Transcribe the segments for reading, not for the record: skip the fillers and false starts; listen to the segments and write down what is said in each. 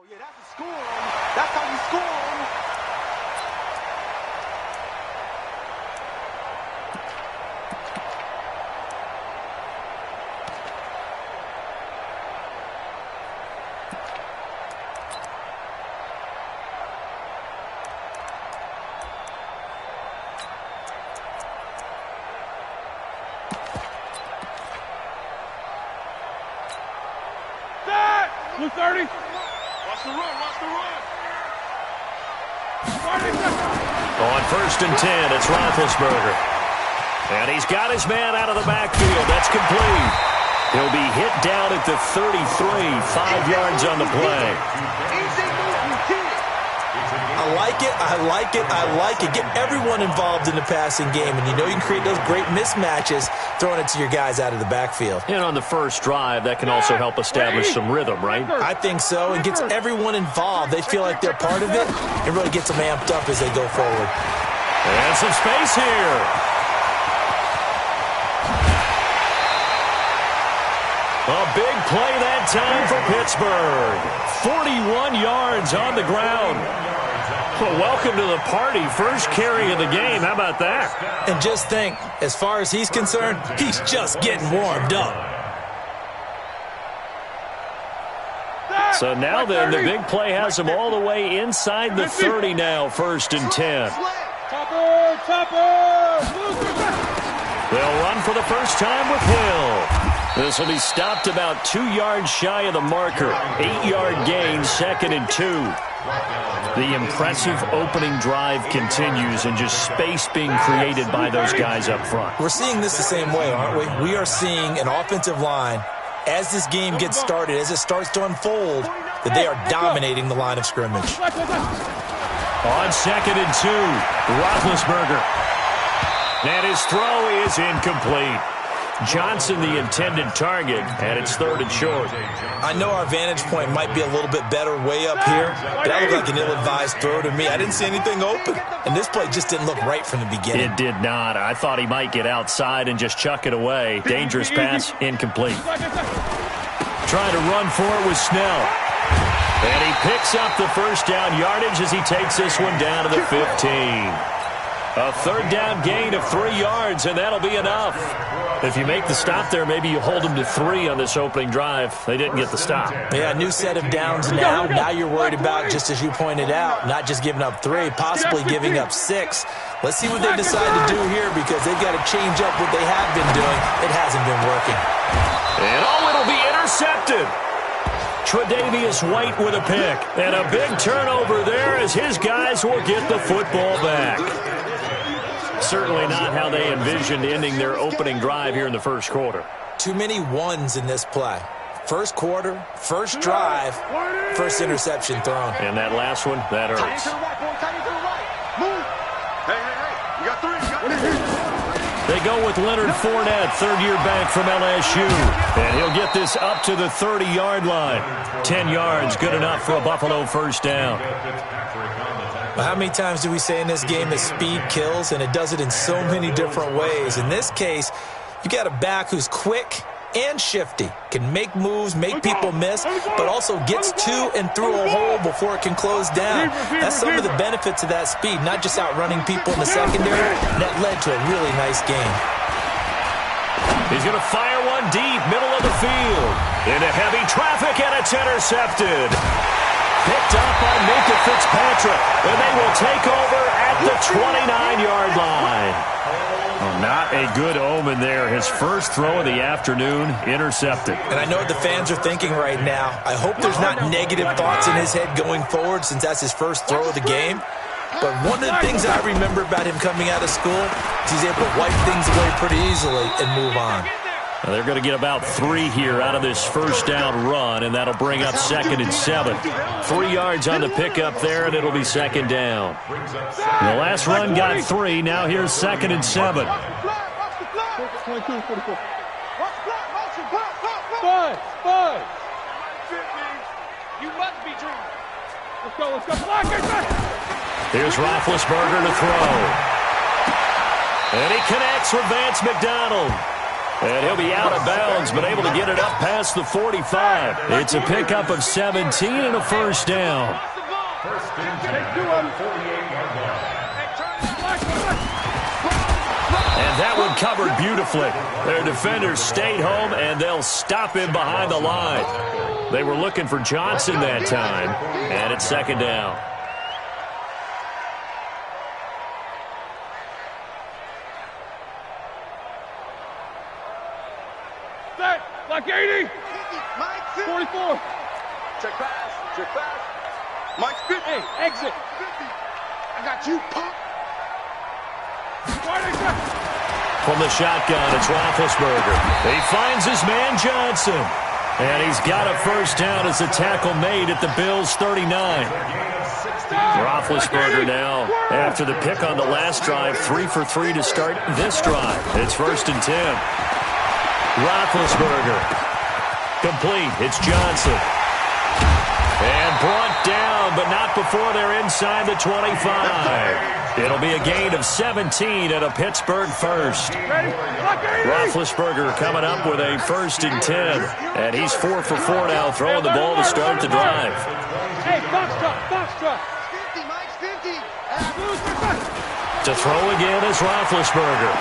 Yeah, that's a score. That's how you score. Blue 30. Watch the run, watch the run. On 1st and 10, it's Roethlisberger. And he's got his man out of the backfield. That's complete. He'll be hit down at the 33, 5 yards on the play. I like it, I like it, I like it. Get everyone involved in the passing game, and you know you can create those great mismatches throwing it to your guys out of the backfield. And on the first drive, that can also help establish some rhythm, right? I think so, and gets everyone involved. They feel like they're part of it, and really gets them amped up as they go forward. And some space here. A big play that time for Pittsburgh. 41 yards on the ground. Well, welcome to the party. First carry of the game. How about that? And just think, as far as he's concerned, he's just getting warmed up. So now then, the big play has him all the way inside the 30 now, 1st and 10. They'll run for the first time with Hill. This will be stopped about 2 yards shy of the marker. 8-yard gain, 2nd and 2. The impressive opening drive continues, and just space being created by those guys up front. We're seeing this the same way, aren't we? We are seeing an offensive line, as this game gets started, as it starts to unfold, that they are dominating the line of scrimmage. On 2nd and 2, Roethlisberger. And his throw is incomplete. Johnson the intended target, and it's 3rd and short. I know our vantage point might be a little bit better way up here, but that looked like an ill-advised throw to me. I didn't see anything open, and this play just didn't look right from the beginning. It did not. I thought he might get outside and just chuck it away. Dangerous pass, incomplete. Trying to run for it with Snell. And he picks up the first down yardage as he takes this one down to the 15. A 3rd down gain of 3 yards, and that'll be enough. If you make the stop there, maybe you hold them to 3 on this opening drive. They didn't get the stop. Yeah, new set of downs now. Now you're worried about, just as you pointed out, not just giving up 3, possibly giving up 6. Let's see what they decide to do here, because they've got to change up what they have been doing. It hasn't been working. And it'll be intercepted. Tre'Davious White with a pick. And a big turnover there as his guys will get the football back. Certainly not how they envisioned ending their opening drive here in the first quarter. Too many ones in this play. First quarter, first drive, first interception thrown. And that last one, that hurts. You got 3. They go with Leonard Fournette, 3rd-year back from LSU. And he'll get this up to the 30-yard line. 10 yards, good enough for a Buffalo first down. Well, how many times do we say in this game that speed kills, and it does it in so many different ways? In this case, you got a back who's quick and shifty, can make moves, make people miss, but also gets to and through a hole before it can close down. That's some of the benefits of that speed, not just outrunning people in the secondary. That led to a really nice game. He's going to fire one deep, middle of the field. Into heavy traffic, and it's intercepted. Picked up by Minka Fitzpatrick, and they will take over at the 29-yard line. Oh, not a good omen there. His first throw of the afternoon, intercepted. And I know what the fans are thinking right now. I hope there's not negative thoughts in his head going forward, since that's his first throw of the game. But one of the things I remember about him coming out of school is he's able to wipe things away pretty easily and move on. Now they're going to get about 3 here out of this first down run, and that'll bring up 2nd and 7. 3 yards on the pickup there, and it'll be 2nd down. The last run got 3. Now here's 2nd and 7. Five. You must be dreaming. Let's go. Here's Roethlisberger to throw. And he connects with Vance McDonald. And he'll be out of bounds, but able to get it up past the 45. It's a pickup of 17 and a first down. And that one covered beautifully. Their defenders stayed home, and they'll stop him behind the line. They were looking for Johnson that time, and it's second down. Set, like 80. 44. Check pass. Check pass. Mike's 50. Hey, exit. 50. I got you, punk. From the shotgun, it's Roethlisberger. He finds his man Johnson. And he's got a first down as a tackle made at the Bills' 39. Roethlisberger now, after the pick on the last drive, 3 for 3 to start this drive. It's 1st and 10. Roethlisberger. Complete. It's Johnson. And brought down, but not before they're inside the 25. It'll be a gain of 17 and a Pittsburgh first. Roethlisberger coming up with a 1st and 10. And he's 4 for 4 now, throwing the ball to start the drive. Hey, box truck. 50, Mike's 50. To throw again is Roethlisberger.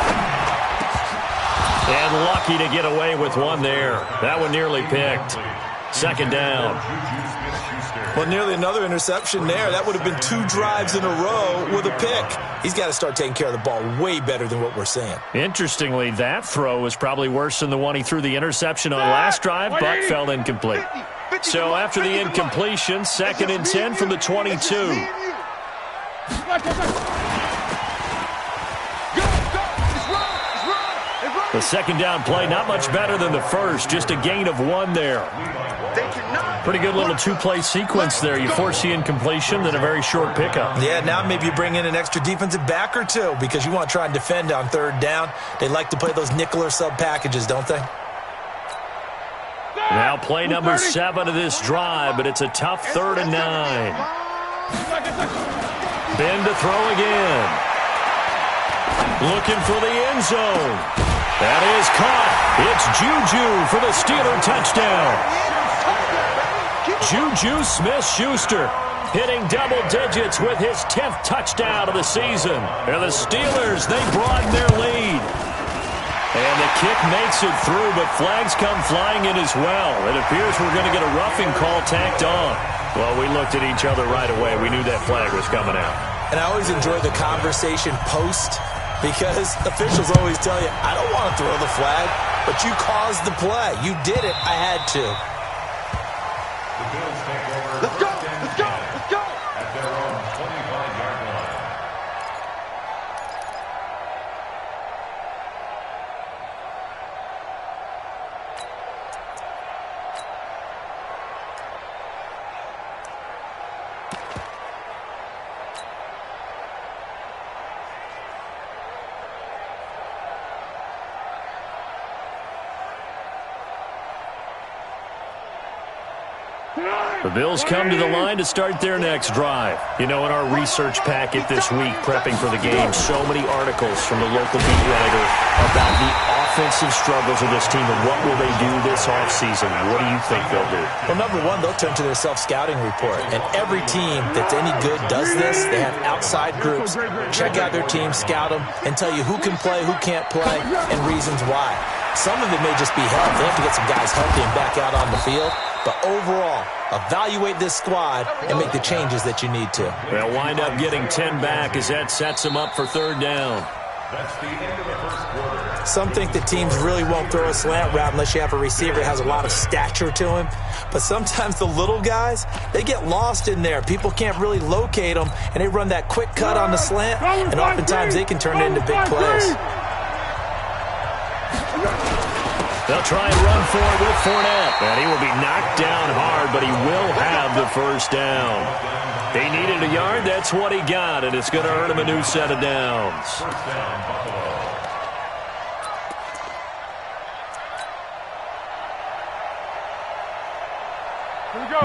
And lucky to get away with one there. That one nearly picked. Second down. Well, nearly another interception there. That would have been 2 drives in a row with a pick. He's got to start taking care of the ball way better than what we're seeing. Interestingly, that throw was probably worse than the one he threw the interception on last drive, but fell incomplete. So after the incompletion, 2nd and 10 from the 22. The second down play, not much better than the first, just a gain of 1 there. Pretty good little 2-play sequence there. You force the incompletion, then a very short pickup. Yeah, now maybe you bring in an extra defensive back or two because you want to try and defend on 3rd down. They like to play those nickel or sub packages, don't they? Now play number 7 of this drive, but it's a tough 3rd and 9. Ben to throw again. Looking for the end zone. That is caught. It's Juju for the Steeler touchdown. Juju Smith-Schuster hitting double digits with his 10th touchdown of the season. And the Steelers, they broaden their lead. And the kick makes it through, but flags come flying in as well. It appears we're going to get a roughing call tacked on. Well, we looked at each other right away. We knew that flag was coming out. And I always enjoy the conversation post because officials always tell you, I don't want to throw the flag, but you caused the play. You did it. I had to. Let's go. Let's go. Let's go. At their own 25-yard line. The Bills come to the line to start their next drive. You know, in our research packet this week, prepping for the game, so many articles from the local beat writer about the offensive struggles of this team and what will they do this offseason. What do you think they'll do? Well, number one, they'll turn to their self-scouting report. And every team that's any good does this. They have outside groups, check out their team, scout them, and tell you who can play, who can't play, and reasons why. Some of it may just be health. They have to get some guys healthy and back out on the field. But overall, evaluate this squad and make the changes that you need to. They'll wind up getting 10 back as that sets them up for third down. That's the end of the first quarter. Some think that teams really won't throw a slant route unless you have a receiver that has a lot of stature to him. But sometimes the little guys, they get lost in there. People can't really locate them, and they run that quick cut on the slant, and oftentimes they can turn it into big plays. They'll try and run for it with Fournette. And he will be knocked down hard, but he will have the first down. He needed a yard. That's what he got, and it's going to earn him a new set of downs. First down, Buffalo.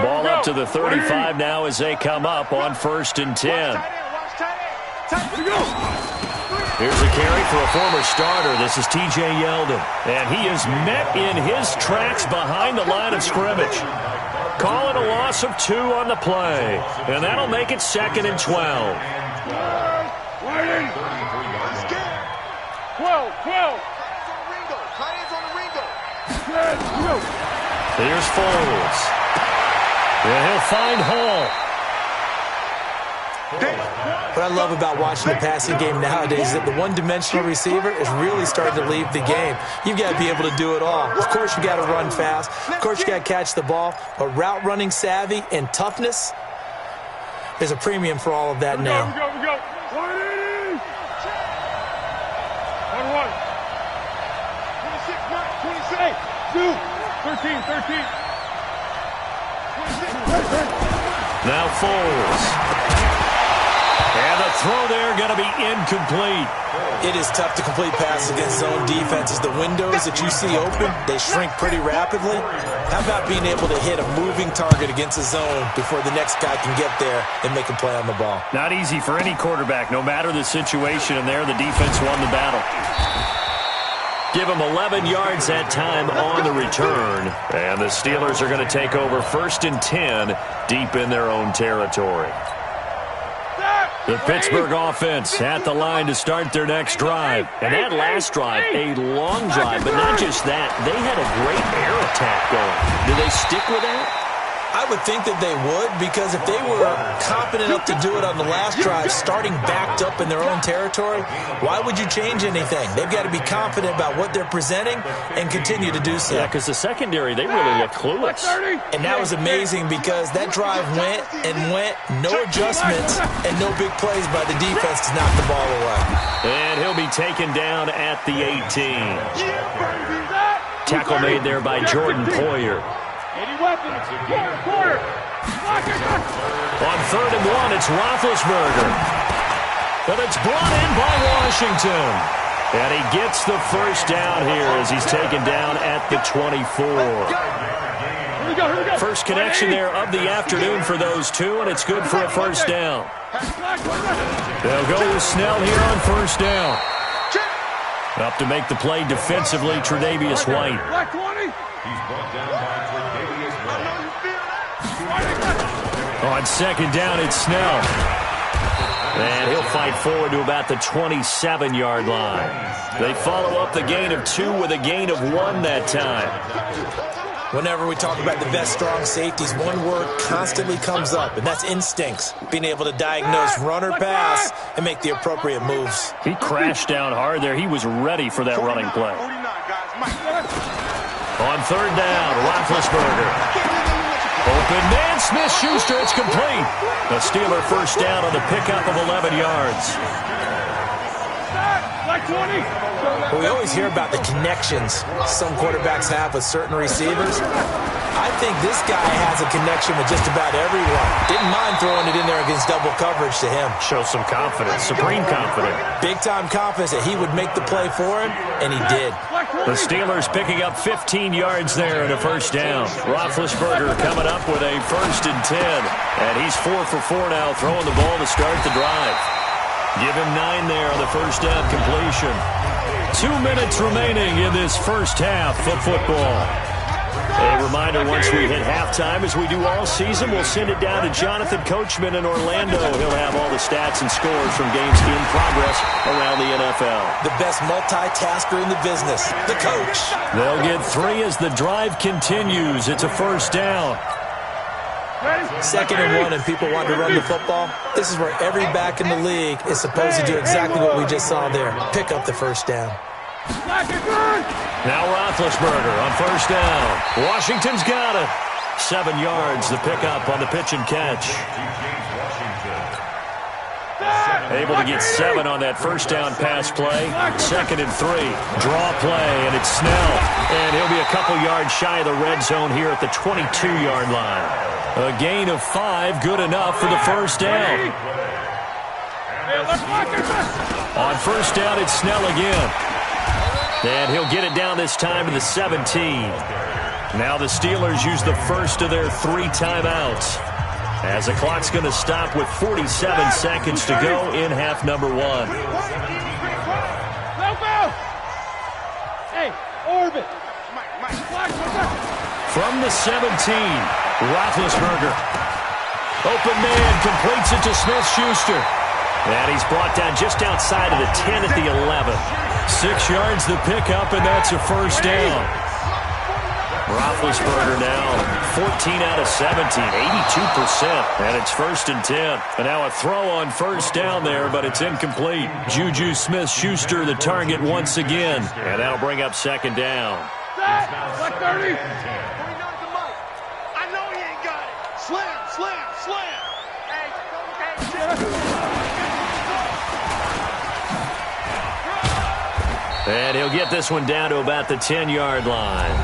Ball up to the 35 now as they come up on 1st and 10. Watch tight end. Watch tight end. Tight end. Here's a carry for a former starter. This is T.J. Yeldon. And he is met in his tracks behind the line of scrimmage. Calling a loss of 2 on the play. And that'll make it 2nd and 12. 12. Here's Foles. And he'll find Hall. What I love about watching the passing game nowadays is that the one-dimensional receiver is really starting to leave the game. You've got to be able to do it all. Of course, you got to run fast. Of course, you got to catch the ball. But route running savvy and toughness, there's a premium for all of that now. We go. 180. 1-1. 26, 13. 26. Now Foles. And the throw there going to be incomplete. It is tough to complete passes against zone defenses. The windows that you see open, they shrink pretty rapidly. How about being able to hit a moving target against a zone before the next guy can get there and make a play on the ball? Not easy for any quarterback, no matter the situation. And there, the defense won the battle. Give them 11 yards that time on the return. And the Steelers are going to take over 1st and 10 deep in their own territory. The Pittsburgh offense at the line to start their next drive. And that last drive, a long drive, but not just that. They had a great air attack going. Do they stick with that? I would think that they would, because if they were confident enough to do it on the last drive, starting backed up in their own territory, why would you change anything? They've got to be confident about what they're presenting and continue to do so. Yeah, because the secondary, they really look clueless. And that was amazing because that drive went, no adjustments, and no big plays by the defense to knock the ball away. And he'll be taken down at the 18. Tackle made there by Jordan Poyer. Quarter. On 3rd and 1, it's Roethlisberger. But it's brought in by Washington. And he gets the first down here as he's taken down at the 24. Here we go. First connection there of the afternoon for those two, and it's good for a first down. They'll go with Snell here on first down. Up to make the play defensively, Tre'Davious White. Black 20. He's brought down by Tre'Davious White. On 2nd down, it's Snell. And he'll fight forward to about the 27-yard line. They follow up the gain of 2 with a gain of 1 that time. Whenever we talk about the best strong safeties, one word constantly comes up, and that's instincts. Being able to diagnose run or pass and make the appropriate moves. He crashed down hard there. He was ready for that running play. On 3rd down, Roethlisberger. Open man, Smith-Schuster, it's complete. The Steeler first down on the pickup of 11 yards. We always hear about the connections some quarterbacks have with certain receivers. I think this guy has a connection with just about everyone. Didn't mind throwing it in there against double coverage to him. Shows some confidence, supreme confidence. Big-time confidence that he would make the play for him, and he did. The Steelers picking up 15 yards there and a first down. Roethlisberger coming up with a 1st and 10. And he's 4 for 4 now, throwing the ball to start the drive. Give him 9 there on the first down completion. 2 minutes remaining in this first half of football. A reminder, once we hit halftime, as we do all season, we'll send it down to Jonathan Coachman in Orlando. He'll have all the stats and scores from games in progress around the NFL. The best multitasker in the business, the coach. They'll get 3 as the drive continues. It's a first down. 2nd and 1, and people want to run the football. This is where every back in the league is supposed to do exactly what we just saw there. Pick up the first down. Now Roethlisberger on first down. Washington's got it. 7 yards, the pickup on the pitch and catch. Able to get 7 on that first down pass play. 2nd and 3. Draw play, and it's Snell. And he'll be a couple yards shy of the red zone here at the 22-yard line. A gain of 5, good enough for the first down. On first down, it's Snell again. And he'll get it down this time to the 17. Now the Steelers use the first of their 3 timeouts, as the clock's going to stop with 47 seconds to go in half number 1. From the 17, Roethlisberger. Open man, completes it to Smith-Schuster. And he's brought down just outside of the 10 at the 11. 6 yards the pickup, and that's a first down. Roethlisberger now 14 out of 17, 82%, and it's 1st and 10. And now a throw on first down there, but it's incomplete. Juju Smith-Schuster the target once again, and that'll bring up 2nd down. Like 30. I know he ain't got it. Slam, slam, slam. And he'll get this one down to about the 10-yard line.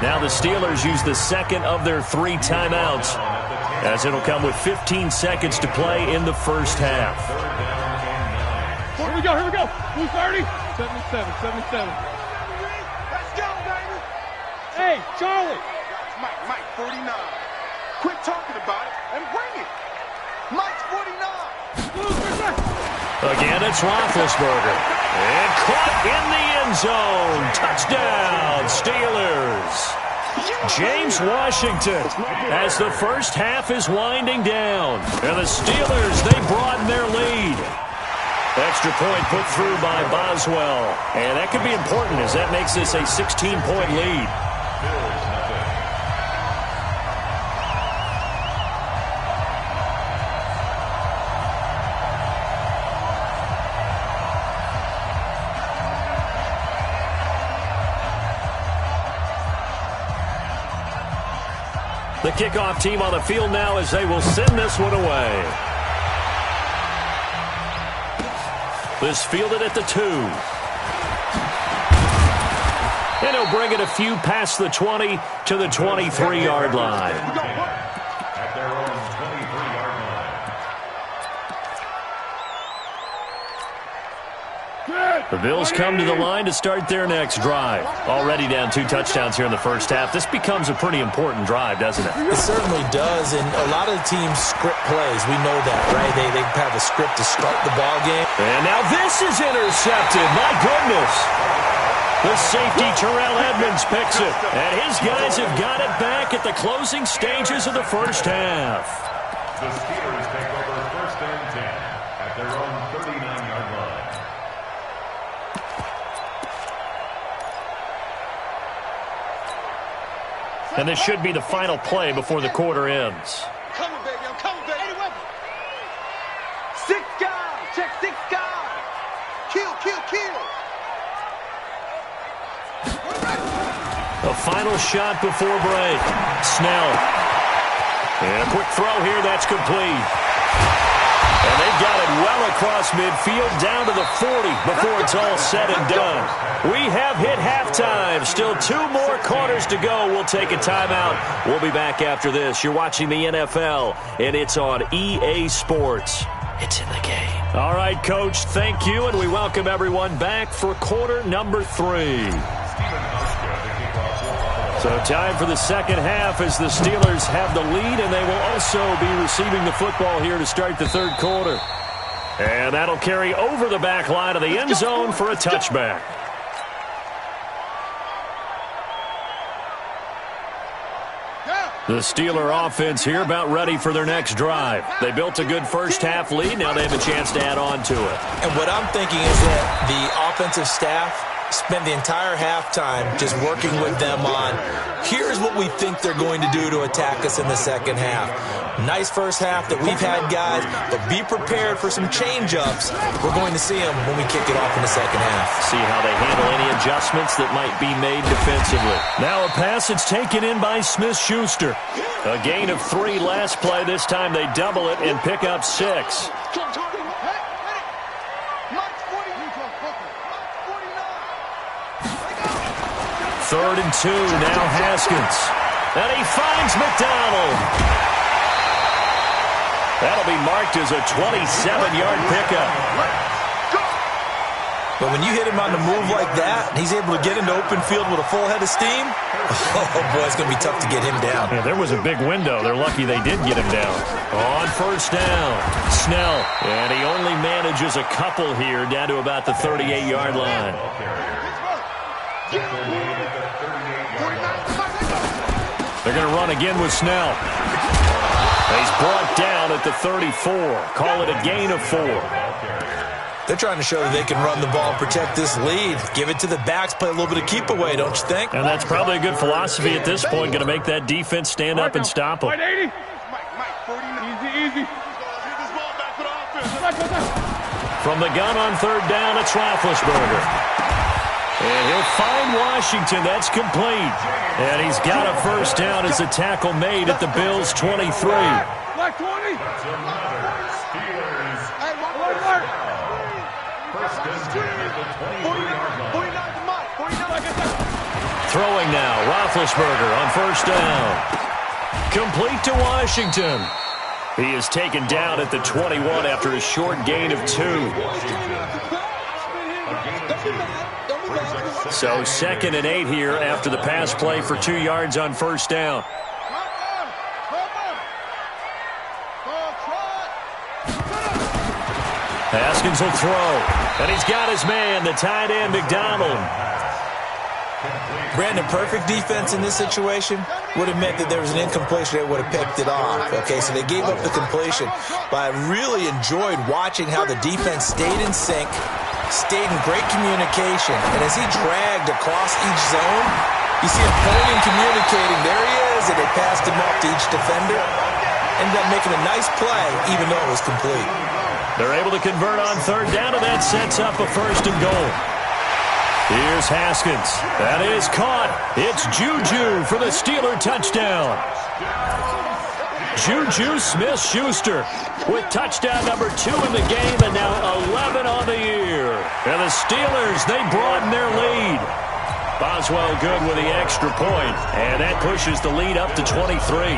Now the Steelers use the second of their 3 timeouts, as it'll come with 15 seconds to play in the first half. Here we go, here we go. Who's 30? 77, 77. Let's go, baby. Hey, Charlie. Mike, 49. Quit talking about it and bring it. Mike's 49. Again, it's Roethlisberger. And caught in the end zone. Touchdown, Steelers. James Washington, as the first half is winding down. And the Steelers, they broaden their lead. Extra point put through by Boswell. And that could be important, as that makes this a 16-point lead. The kickoff team on the field now as they will send this one away. This fielded at the 2. And he'll bring it a few past the 20 to the 23-yard line. At their own 23-yard line. The Bills come to the line to start their next drive. Already down 2 touchdowns here in the first half. This becomes a pretty important drive, doesn't it? It certainly does, and a lot of the teams script plays. We know that, right? They have a script to start the ball game. And now this is intercepted. My goodness. The safety, Terrell Edmonds, picks it. And his guys have got it back at the closing stages of the first half. The Steelers take over 1st and 10 at their own 39-yard line. And this should be the final play before the quarter ends. Coming, baby. I'm coming, baby. 6 guys. Check 6 guys. Kill, kill, kill. A final shot before break. Snell. And a quick throw here. That's complete. And they've got it well across midfield down to the 40 before it's all said and done. We have hit halftime. Still 2 more quarters to go. We'll take a timeout. We'll be back after this. You're watching the NFL, and it's on EA Sports. It's in the game. All right, Coach, thank you, and we welcome everyone back for quarter number 3. So time for the second half as the Steelers have the lead, and they will also be receiving the football here to start the third quarter. And that'll carry over the back line of the end zone for a touchback. The Steeler offense here about ready for their next drive. They built a good first half lead. Now they have a chance to add on to it. And what I'm thinking is that the offensive staff spend the entire halftime just working with them on, here's what we think they're going to do to attack us in the second half. Nice first half that we've had, guys, but be prepared for some change-ups. We're going to see them when we kick it off in the second half. See how they handle any adjustments that might be made defensively. Now a pass that's taken in by Smith-Schuster. A gain of 3 last play. This time they double it and pick up 6. 3rd and 2, now Haskins. And he finds McDonald. That'll be marked as a 27-yard pickup. But when you hit him on the move like that, and he's able to get into open field with a full head of steam, oh, boy, it's going to be tough to get him down. Yeah, there was a big window. They're lucky they did get him down. On first down, Snell. And he only manages a couple here down to about the 38-yard line. They're going to run again with Snell. He's brought down at the 34. Call it a gain of 4. They're trying to show that they can run the ball and protect this lead. Give it to the backs, play a little bit of keep away, don't you think? And that's probably a good philosophy at this point. Going to make that defense stand up and stop them. Easy, easy. From the gun on third down, it's Roethlisberger. And he'll find Washington. That's complete. And he's got a first down as a tackle made at the Bills' 23. Black 20. Throwing now, Roethlisberger on first down. Complete to Washington. He is taken down at the 21 after a short gain of 2. So 2nd and 8 here after the pass play for 2 yards on first down. Haskins will throw. And he's got his man, the tight end, McDonald. Brandon, perfect defense in this situation would have meant that there was an incompletion. They would have picked it off. Okay, so they gave up the completion. But I really enjoyed watching how the defense stayed in sync, stayed in great communication. And as he dragged across each zone, you see him pointing, communicating. There he is, and they passed him off to each defender. Ended up making a nice play, even though it was complete. They're able to convert on third down, and that sets up a 1st and goal. Here's Haskins. That is caught. It's Juju for the Steeler touchdown. Juju Smith-Schuster with touchdown number 2 in the game, and now 11 on the year. And the Steelers, they broaden their lead. Boswell good with the extra point, and that pushes the lead up to 23.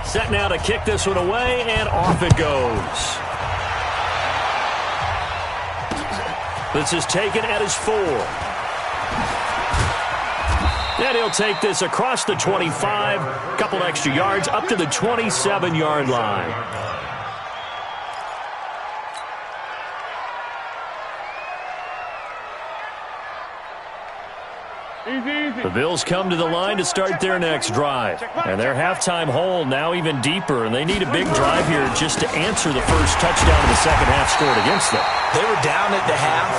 Set now to kick this one away, and off it goes. This is taken at his 4. And he'll take this across the 25, a couple extra yards, up to the 27-yard line. The Bills come to the line to start their next drive. And their halftime hole now even deeper, and they need a big drive here just to answer the first touchdown of the second half scored against them. They were down at the half.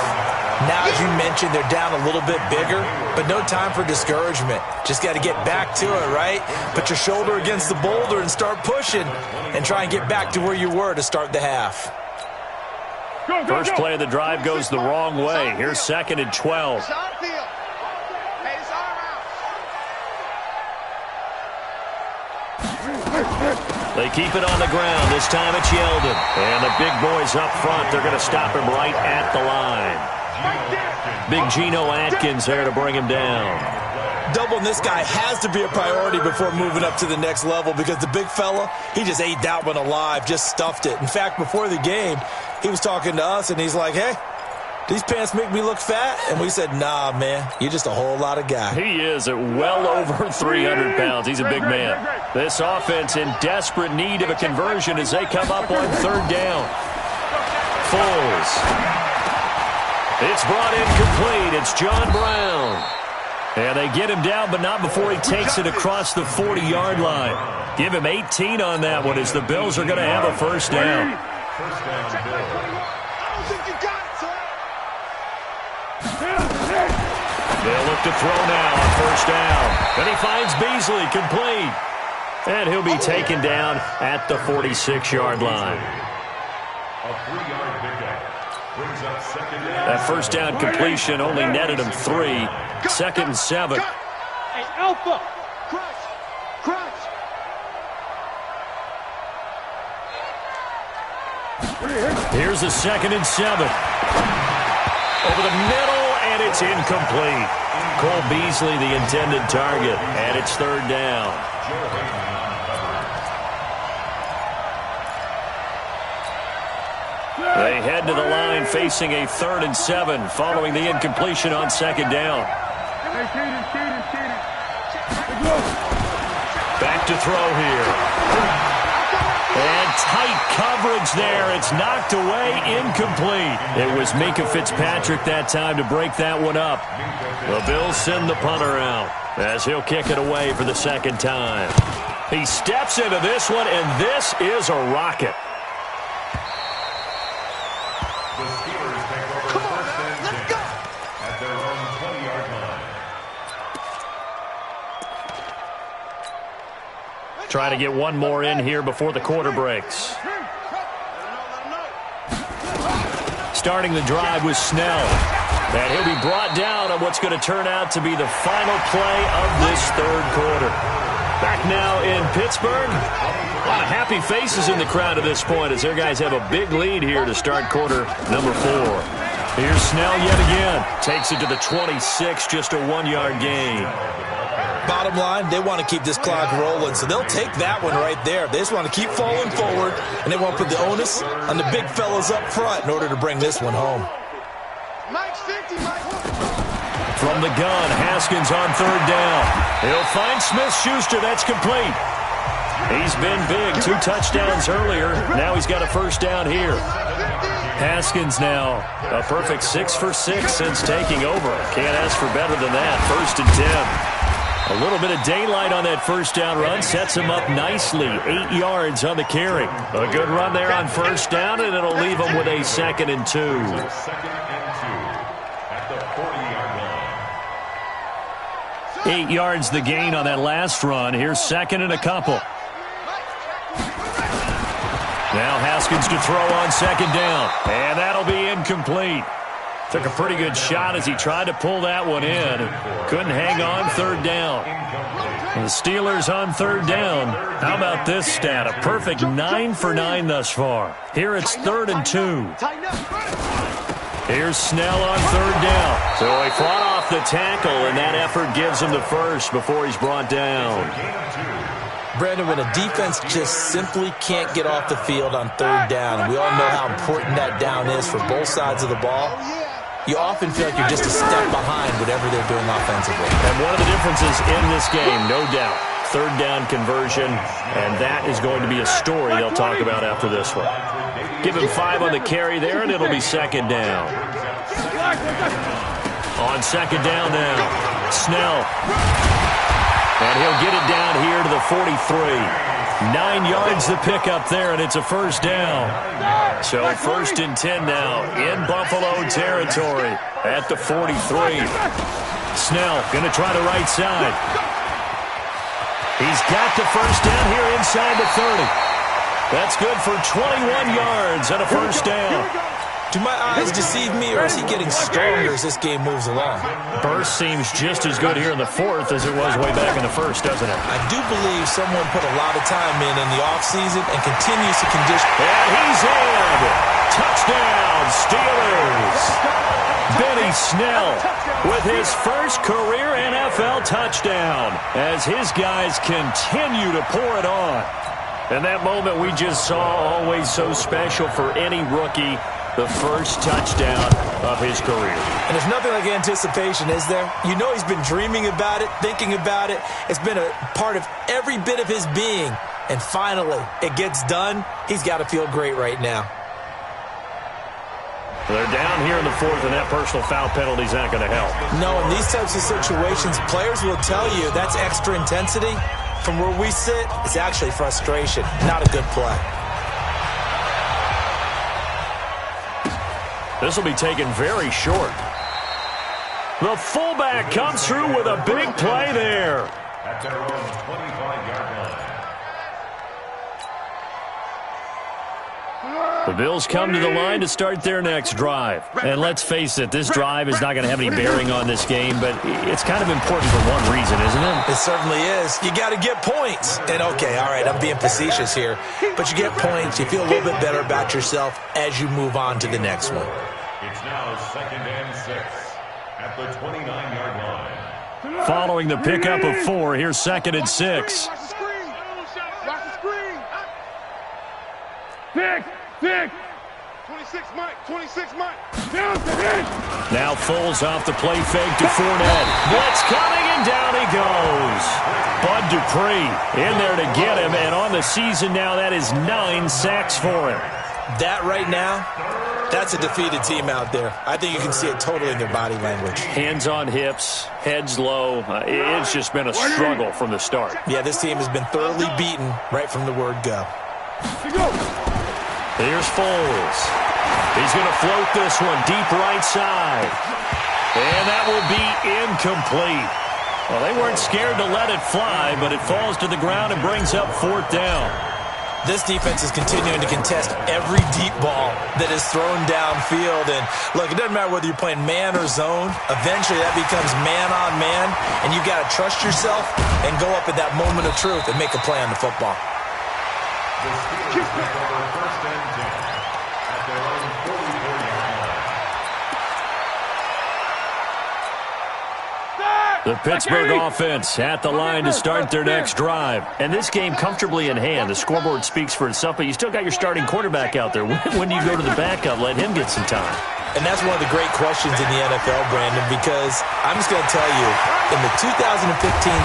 Now, as you mentioned, they're down a little bit bigger, but no time for discouragement. Just got to get back to it, right? Put your shoulder against the boulder and start pushing and try and get back to where you were to start the half. First play of the drive goes the wrong way. Here's 2nd and 12. They keep it on the ground. This time it's Yeldon. And the big boys up front, they're going to stop him right at the line. Big Geno Atkins there to bring him down. Doubling this guy has to be a priority before moving up to the next level because the big fella, he just ate that one alive, just stuffed it. In fact, before the game, he was talking to us, and he's like, hey, these pants make me look fat? And we said, nah, man, you're just a whole lot of guy. He is at well over 300 pounds. He's a big man. This offense in desperate need of a conversion as they come up on third down. Foles. It's brought in complete. It's John Brown. And they get him down, but not before he takes it across the 40-yard line. Give him 18 on that one as the Bills are going to have a first down. They'll look to throw now on first down. And he finds Beasley complete. And he'll be taken down at the 46-yard line. That first down completion only netted him 3. 2nd and 7. Hey, Alpha. Crush. Here's the 2nd and 7. Over the middle, and it's incomplete. Cole Beasley, the intended target, and it's third down. They head to the line facing a 3rd and 7 following the incompletion on 2nd down. Back to throw here. And tight coverage there. It's knocked away, incomplete. It was Minkah Fitzpatrick that time to break that one up. The Bills send the punter out as he'll kick it away for the second time. He steps into this one, and this is a rocket. The Steelers take over first and 10 at their own 20-yard line. Try to get one more in here before the quarter breaks. Starting the drive with Snell. And he'll be brought down on what's going to turn out to be the final play of this third quarter. Back now in Pittsburgh. A lot of happy faces in the crowd at this point as their guys have a big lead here to start quarter number 4. Here's Snell yet again. Takes it to the 26, just a 1-yard gain. Bottom line, they want to keep this clock rolling, so they'll take that one right there. They just want to keep falling forward, and they want to put the onus on the big fellas up front in order to bring this one home. From the gun, Haskins on third down. He'll find Smith-Schuster. That's complete. He's been big. 2 touchdowns earlier. Now he's got a first down here. Haskins now a perfect 6 for 6 since taking over. Can't ask for better than that. First and 10. A little bit of daylight on that first down run. Sets him up nicely. 8 yards on the carry. A good run there on first down, and it'll leave him with a second and 2. Second and 2 at the 40-yard line. 8 yards the gain on that last run. Here's second and a couple. Now Haskins to throw on second down. And that'll be incomplete. Took a pretty good shot as he tried to pull that one in. Couldn't hang on third down. The Steelers on third down. How about this stat? A perfect 9 for 9 thus far. Here it's 3rd and 2. Here's Snell on third down. So he fought off the tackle, and that effort gives him the first before he's brought down. Brandon, when a defense just simply can't get off the field on third down, and we all know how important that down is for both sides of the ball, you often feel like you're just a step behind whatever they're doing offensively. And one of the differences in this game, no doubt, third down conversion, and that is going to be a story they'll talk about after this one. Give him 5 on the carry there, and it'll be second down. On second down now, Snell. And he'll get it down here to the 43. 9 yards the pickup there, and it's a first down. So first and 10 now in Buffalo territory at the 43. Snell going to try the right side. He's got the first down here inside the 30. That's good for 21 yards and a first down. Do my eyes deceive me, or is he getting stronger as this game moves along? Burst seems just as good here in the 4th as it was way back in the 1st, doesn't it? I do believe someone put a lot of time in the offseason and continues to condition. And he's in. Touchdown, Steelers. Benny Snell with his first career NFL touchdown as his guys continue to pour it on. And that moment we just saw, always so special for any rookie. The first touchdown of his career. And there's nothing like anticipation, is there? You know he's been dreaming about it, thinking about it. It's been a part of every bit of his being. And finally, it gets done. He's got to feel great right now. They're down here in the 4th, and that personal foul penalty is not going to help. No, in these types of situations, players will tell you that's extra intensity. From where we sit, it's actually frustration, not a good play. This will be taken very short. The fullback comes through with a big play there. At their own 25-yard line. The Bills come to the line to start their next drive. And let's face it, this drive is not going to have any bearing on this game, but it's kind of important for one reason, isn't it? It certainly is. You got to get points. And okay, all right, I'm being facetious here, but you get points, you feel a little bit better about yourself as you move on to the next one. It's now 2nd and 6 at the 29-yard line. Following the pickup of 4, here's 2nd and 6. Watch the screen. Watch the screen. 6. 26, Mike. 26, Mike. Now Foles off the play fake to Fournette. Blitz coming, and down he goes. Bud Dupree in there to get him, and on the season now, that is 9 sacks for him. That right now, that's a defeated team out there. I think you can see it totally in their body language. Hands on hips, heads low. It's just been a struggle from the start. Yeah, this team has been thoroughly beaten right from the word go. Here's Foles. He's going to float this one deep right side. And that will be incomplete. Well, they weren't scared to let it fly, but it falls to the ground and brings up 4th down. This defense is continuing to contest every deep ball that is thrown downfield. And, look, it doesn't matter whether you're playing man or zone. Eventually, that becomes man-on-man, and you've got to trust yourself and go up at that moment of truth and make a play on the football. The Steelers take over 1st and 10 at their own 44-yard line. The Pittsburgh offense at the line to start their next drive. And this game comfortably in hand. The scoreboard speaks for itself, but you still got your starting quarterback out there. When do you go to the backup? Let him get some time. And that's one of the great questions in the NFL, Brandon, because I'm just going to tell you, in the 2015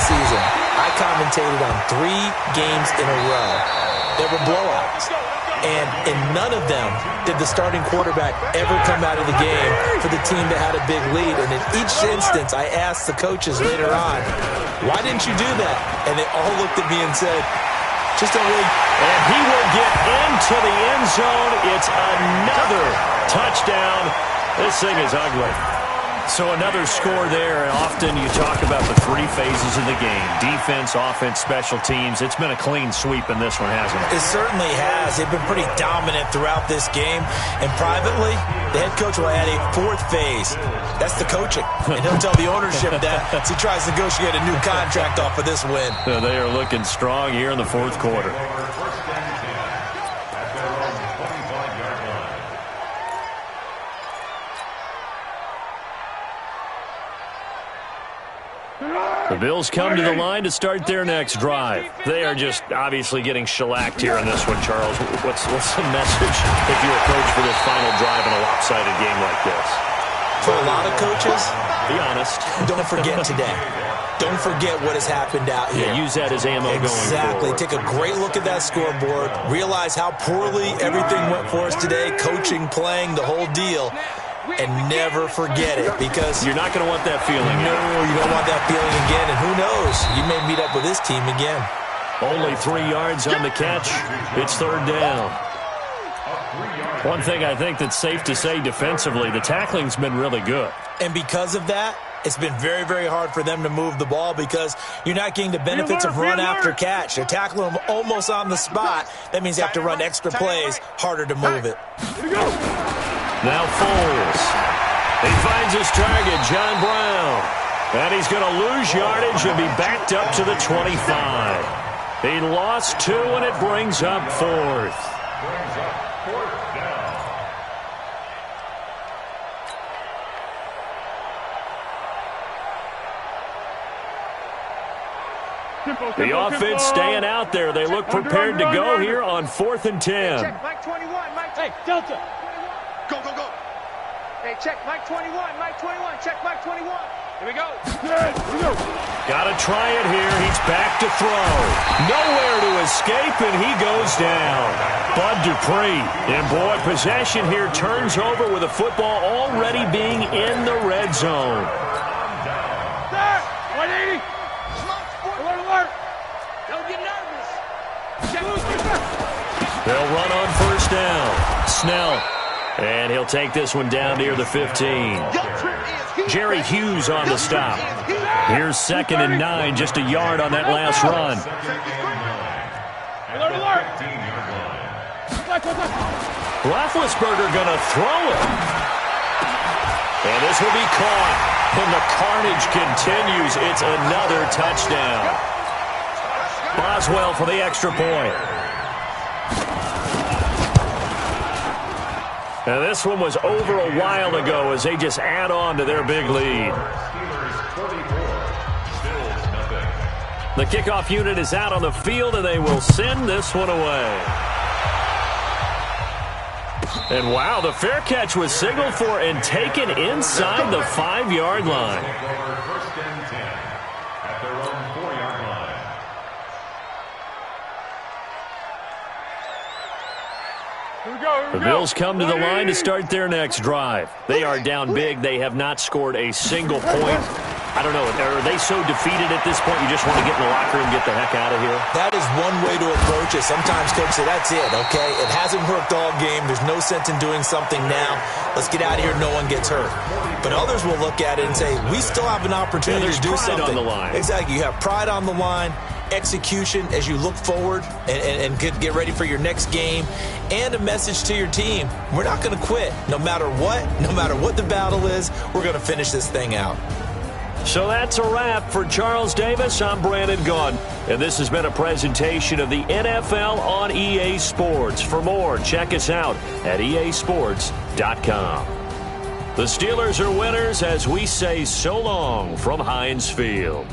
season, I commentated on 3 games in a row. There were blowouts. And in none of them did the starting quarterback ever come out of the game for the team that had a big lead. And in each instance, I asked the coaches later on, why didn't you do that? And they all looked at me and said, just don't really. And he will get into the end zone. It's another touchdown. This thing is ugly. So another score there, and often you talk about the 3 phases of the game. Defense, offense, special teams. It's been a clean sweep in this one, hasn't it? It certainly has. They've been pretty dominant throughout this game. And privately, the head coach will add a 4th phase. That's the coaching. And he'll tell the ownership that as he tries to negotiate a new contract off of this win. So they are looking strong here in the 4th quarter. The Bills come to the line to start their next drive. They are just obviously getting shellacked here in this one, Charles. What's the message if you're a coach for this final drive in a lopsided game like this? For a lot of coaches, be honest. Don't forget today. Don't forget what has happened out here. Yeah, use that as ammo going forward. Exactly. Take a great look at that scoreboard. Realize how poorly everything went for us today. Coaching, playing, the whole deal. And never forget it, because you're not going to want that feeling. No, you don't want that feeling again. And who knows? You may meet up with this team again. Only 3 yards on the catch. It's 3rd down. One thing I think that's safe to say defensively, the tackling's been really good. And because of that, it's been very, very hard for them to move the ball because you're not getting the benefits of run after catch. They're tackling them almost on the spot. That means you have to run extra plays, harder to move it. Now Foles. He finds his target, John Brown. And he's going to lose yardage and be backed up to the 25. He lost 2, and it brings up 4th. The offense staying out there. They look prepared to go here on 4th and 10. Check, Mike 21, Mike 21. Hey, Delta. Go, go, go. Hey, check, Mike 21, Mike 21. Check, Mike 21. Here we go. Good. Here we go. Got to try it here. He's back to throw. Nowhere to escape, and he goes down. Bud Dupree. And, boy, possession here turns over with the football already being in the red zone. There. 180. Alert, alert. Don't get nervous. They'll run on 1st down. Snell. And he'll take this one down near the 15. Jerry Hughes on the stop. Here's 2nd and 9, just a yard on that last run. Alert, alert. Roethlisberger going to throw it. And this will be caught. And the carnage continues. It's another touchdown. Boswell for the extra point. Now this one was over a while ago as they just add on to their big lead. The kickoff unit is out on the field, and they will send this one away. And wow, the fair catch was signaled for and taken inside the 5-yard line. The Bills come to the line to start their next drive. They are down big. They have not scored a single point. I don't know. Are they so defeated at this point you just want to get in the locker room and get the heck out of here? That is one way to approach it. Sometimes coaches say, that's it, okay? It hasn't worked all game. There's no sense in doing something now. Let's get out of here. No one gets hurt. But others will look at it and say, we still have an opportunity to do something. On the line. Exactly. You have pride on the line, execution as you look forward and get ready for your next game, and a message to your team. We're not going to quit. No matter what the battle is, we're going to finish this thing out. So that's a wrap for Charles Davis. I'm Brandon Gaudin, and this has been a presentation of the NFL on EA Sports. For more, check us out at easports.com. The Steelers are winners as we say so long from Heinz Field.